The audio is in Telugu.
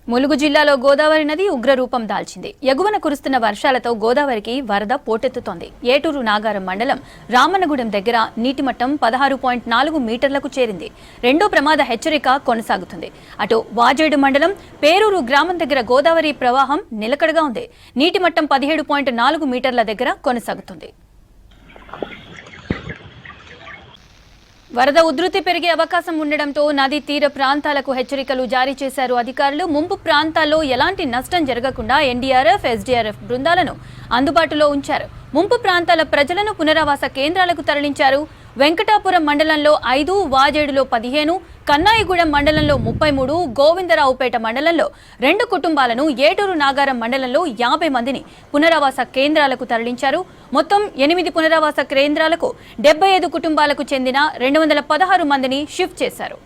ములుగు జిల్లాలో గోదావరి నది ఉగ్రరూపం దాల్చింది. ఎగువన కురుస్తున్న వర్షాలతో గోదావరికి వరద పోటెత్తుతోంది. ఏటూరు నాగారం మండలం రామన్నగూడెం దగ్గర నీటి మట్టం 16.4 మీటర్లకు చేరింది. రెండో ప్రమాద హెచ్చరిక కొనసాగుతుంది. అటు వాజేడు మండలం పేరూరు గ్రామం దగ్గర గోదావరి ప్రవాహం నిలకడగా ఉంది. నీటి మట్టం 17.4 మీటర్ల దగ్గర కొనసాగుతుంది. వరద ఉధృతి పెరిగే అవకాశం ఉండడంతో నదీ తీర ప్రాంతాలకు హెచ్చరికలు జారీ చేశారు అధికారులు. ముంపు ప్రాంతాల్లో ఎలాంటి నష్టం జరగకుండా ఎన్డీఆర్ఎఫ్, ఎస్డీఆర్ఎఫ్ బృందాలను అందుబాటులో ఉంచారు. ముంపు ప్రాంతాల ప్రజలను పునరావాస కేంద్రాలకు తరలించారు. వెంకటాపురం మండలంలో 5, వాజేడులో 15, కన్నాయిగూడెం మండలంలో 33, గోవిందరావుపేట మండలంలో 2 కుటుంబాలను, ఏటూరు నాగారం మండలంలో 50 మందిని పునరావాస కేంద్రాలకు తరలించారు. మొత్తం 8 పునరావాస కేంద్రాలకు 75 కుటుంబాలకు చెందిన 216 మందిని షిఫ్ట్ చేశారు.